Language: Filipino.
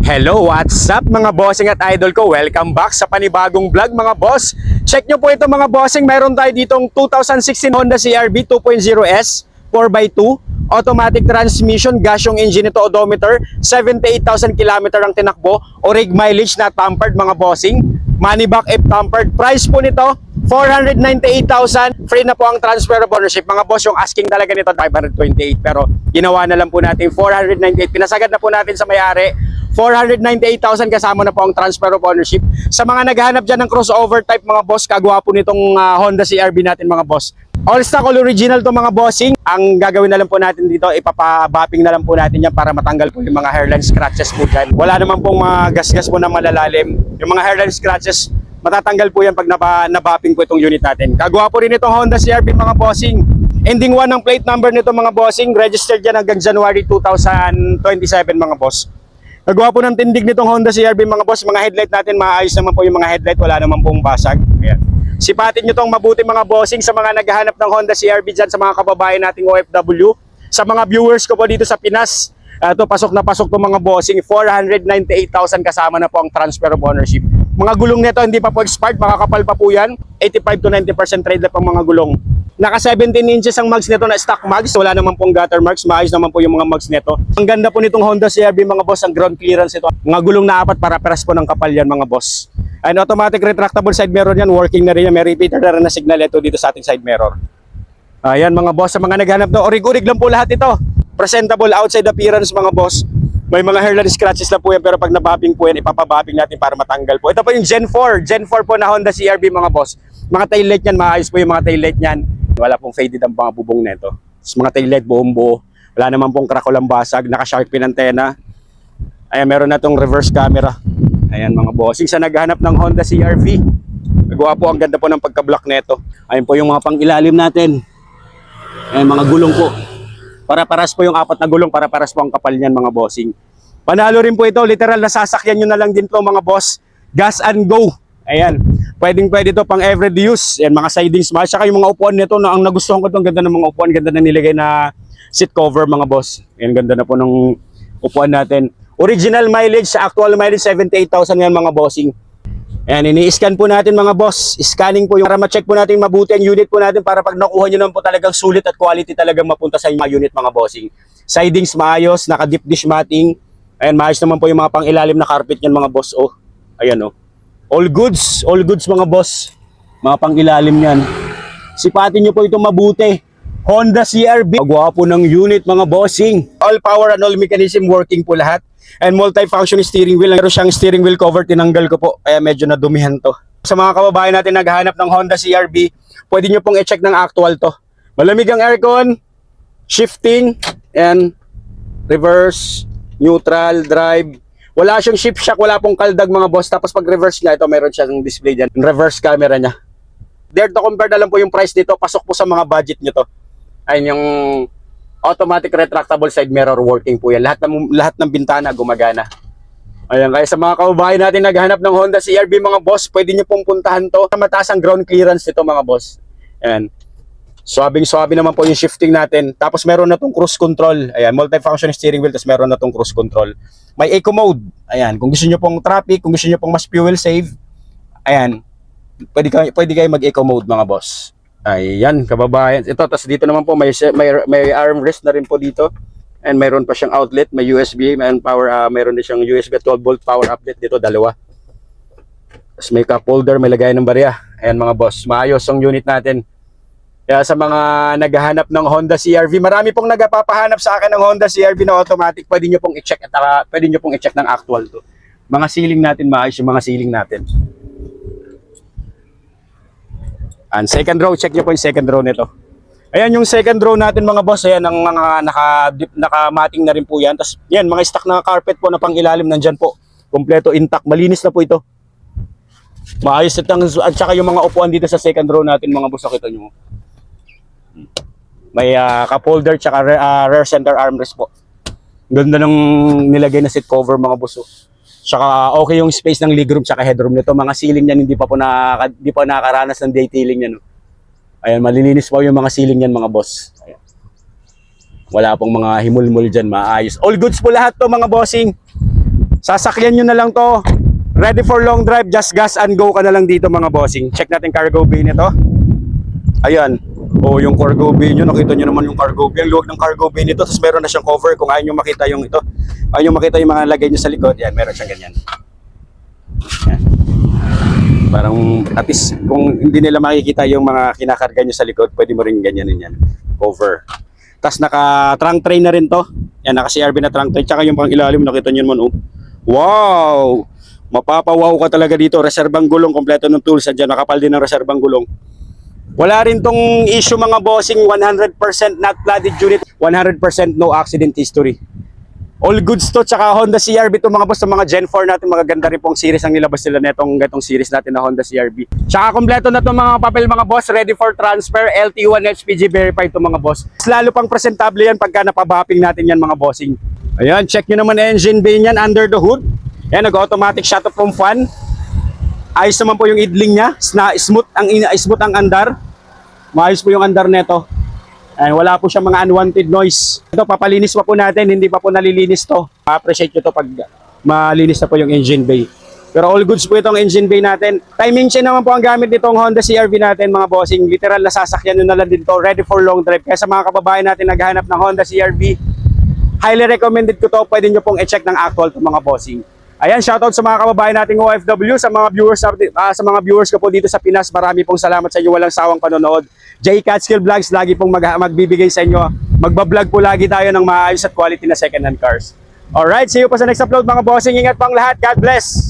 Hello, what's up mga bossing at idol ko? Welcome back sa panibagong vlog mga boss. Check nyo po ito mga bossing. Meron tayo ditong 2016 Honda CR-V 2.0S 4x2 automatic transmission, gas yung engine nito, odometer, 78,000 km ang tinakbo, rig mileage na tampered mga bossing, money back if tampered. Price po nito 498,000, free na po ang transfer of ownership mga boss. Yung asking talaga nito 528 pero ginawa na lang po natin 498, pinasagad na po natin sa may-ari 498,000 kasama na po ang transfer of ownership. Sa mga naghahanap dyan ng crossover type mga boss, kagawa po nitong Honda CR-V natin mga boss. All stock, all original to mga bossing. Ang gagawin na lang po natin dito, ipapabapping na lang po natin yan para matanggal po yung mga hairline scratches po dyan. Wala naman pong mga gas-gas po na malalalim. Yung mga hairline scratches, matatanggal po yan pag nabapping po itong unit natin. Kagawa po rin itong Honda CR-V mga bossing. Ending 1 ng plate number nito mga bossing. Registered yan hanggang January 2027 mga boss. Nagawa po ng tindig nitong Honda CR-V mga boss. Mga headlight natin, maayos naman po yung mga headlight. Wala naman pong basag. Ayan. Sipatin nyo tong mabuti mga bossing sa mga naghahanap ng Honda CR-V dyan, sa mga kababayan nating OFW. Sa mga viewers ko po dito sa Pinas, ito pasok na pasok to mga bossing. 498,000 kasama na po ang transfer of ownership. Mga gulong nito hindi pa po expired, makakapal pa po yan. 85 to 90% trade left ang mga gulong. Naka 17 inches ang mags nito na stock mags. Wala naman pong gutter marks. Maayos naman po yung mga mags nito. Ang ganda po nitong Honda CR-V mga boss. Ang ground clearance ito. Mga gulong na apat para peras po ng kapal yan mga boss. And automatic retractable side mirror yan. Working na rin yan. May repeater na rin na signal ito dito sa ating side mirror. Ayan mga boss. Sa mga naghanap na orig-orig lang po lahat ito. Presentable outside appearance mga boss. May mga hairline scratches na po yan. Pero pag nabapping po yan, ipapabapping natin para matanggal po. Ito po yung Gen 4. Gen 4 po na Honda CR-V mga boss. Mga tail light yan. Maayos po yung mga tail light yan. Wala pong faded ang mga bubong nito. Mga tail light buong buo. Wala naman pong crack o lambasag. Naka-shark pin antena. Ayan, meron na tong reverse camera. Ayan mga bossing, sa naghahanap ng Honda CR-V. Nagawa po, ang ganda po ng pagka-block nito. Ayan po yung mga pang-ilalim natin. Ayan mga gulong po. Para-paras po yung apat na gulong. Para-paras po ang kapal niyan mga bossing. Panalo rin po ito. Literal na sasakyan nyo na lang din po mga boss. Gas and go. Ayan. Pwede ito pang everyday use. Ayan, mga sidings. Saka yung mga upuan nito, ang nagustuhan ko ito, ang ganda ng mga upuan, ganda na nilagay na seat cover mga boss. Ayan, ganda na po ng upuan natin. Original mileage sa actual mileage, 78,000 yan mga bossing. Ayan, ini-scan po natin mga boss. Scanning po yung para ma-check po natin mabuti ang unit po natin para pag nakuha nyo naman po talagang sulit at quality talagang mapunta sa mga unit mga bossing. Sidings maayos, naka-deep dish matting. Ayan, maayos naman po yung mga pang-ilalim na carpet yan mga boss. Oh, ayan oh. All goods mga boss. Mga pang-ilalim yan. Sipatin nyo po ito mabuti. Honda CR-V. Magwapo ng unit mga bossing. All power and all mechanism working po lahat. And multi-function steering wheel. Meron siyang steering wheel cover. Tinanggal ko po. Kaya medyo nadumihan to. Sa mga kababayan natin naghahanap ng Honda CR-V, pwede nyo pong i-check ng actual to. Malamig ang aircon. Shifting. And reverse. Neutral. Drive. Wala siyang shift shock, wala pong kaldag mga boss. Tapos pag reverse niya, ito meron siyang display dyan. Reverse camera niya. Dare to compare na lang po yung price dito. Pasok po sa mga budget nyo to. Ayun yung automatic retractable side mirror working po yan. Lahat ng bintana gumagana. Ayan, kaya sa mga kababayan natin naghanap ng Honda CR-V mga boss, pwede nyo pong puntahan to. Mataas ang ground clearance nito mga boss. Ayan. Swabing-swabe naman po yung shifting natin. Tapos meron na tong cruise control. Ayan, multi-function steering wheel. Tapos meron na tong cruise control. May eco mode. Ayan, kung gusto nyo pong traffic, kung gusto nyo pong mas fuel save, ayan, pwede kayo mag-eco mode mga boss. Ayan, kababayan. Ito, tapos dito naman po, may armrest na rin po dito. And mayroon pa siyang outlet, may USB, mayroon din siyang USB 12-volt power outlet dito, dalawa. Tapos may cup holder, may lagayan ng barya. Ayan mga boss, maayos ang unit natin. Kaya sa mga naghahanap ng Honda CR-V, marami pong nagpapahanap sa akin ng Honda CR-V na automatic. Pwede nyo pong i-check at pwede nyo pong i-check ng actual to. Mga ceiling natin, maayos yung mga ceiling natin. And second row, check nyo po yung second row nito. Ayan yung second row natin mga boss. Ayan ang mga naka-matting na rin po yan. Tapos yan, mga stock na carpet po na pang ilalim nandyan po. Kompleto intact, malinis na po ito. Maayos at saka yung mga upuan dito sa second row natin mga boss, nakita nyo. May cup holder tsaka rear center armrest po. Ganda ng nilagay na seat cover mga boss. Tsaka okay yung space ng legroom tsaka headroom nito. Mga ceiling niyan hindi pa nakakaranas ng detailing niyan. Ayan, malilinis po yung mga ceiling niyan mga boss. Ayan. Wala pong mga himulmul dyan, maayos. All goods po lahat to mga bossing. Sasakyan nyo na lang to. Ready for long drive, just gas and go ka na lang dito mga bossing. Check natin cargo bay nito. Ayan. O yung cargo bay nyo, nakita nyo naman yung cargo bay. Ang luwag ng cargo bay nito, tapos meron na siyang cover kung ayaw nyo makita yung ito. Ayaw nyo makita yung mga lagay nyo sa likod. Yan, meron siyang ganyan. Yan. Parang at least kung hindi nila makikita yung mga kinakarga nyo sa likod, pwede mo rin ganyanin yan. Cover. Tapos naka-trunk tray na rin to. Yan, naka-CRB na trunk tray. Tsaka yung pang ilalim, nakita nyo naman, oh. Wow! Mapapawaw ka talaga dito. Reserbang gulong, kompleto ng tools. Diyan, nakapal din ng reserbang gulong. Wala rin tong issue mga bossing, 100% not flooded unit, 100% no accident history. All goods to, tsaka Honda CR-V to mga boss, sa mga Gen 4 natin, mga ganda rin pong series ang nilabas nila netong series natin na Honda CR-V. Tsaka kompleto na to mga papel mga boss, ready for transfer, LT1 HPG verified to mga boss. Lalo pang presentable yan pagka napabapping natin yan mga bossing. Ayan, check nyo naman engine bay niyan under the hood. Ayan, nag-automatic shut off from fan. Ayos naman po yung idling niya, smooth ang andar. Maayos po yung andar nito. And wala po siyang mga unwanted noise. Ito, papalinis pa po natin, hindi pa po nalilinis to. Appreciate nyo to pag malinis na po yung engine bay. Pero all goods po itong engine bay natin. Timing chain naman po ang gamit nitong Honda CR-V natin mga bossing. Literal na sasakyan nyo na lang dito, ready for long drive. Kaya sa mga kababayan natin naghahanap ng Honda CR-V, highly recommended ko to. Pwede nyo pong i-check ng actual to mga bossing. Ayan, shoutout sa mga kababayan nating OFW, sa mga viewers ko po dito sa Pinas. Marami pong salamat sa inyo, walang sawang panonood. J Catskill Vlogs lagi pong magbibigay sa inyo. Magbablog po lagi tayo ng maayos at quality na second-hand cars. Alright, see you po sa next upload mga bossing. Ingat pang lahat. God bless!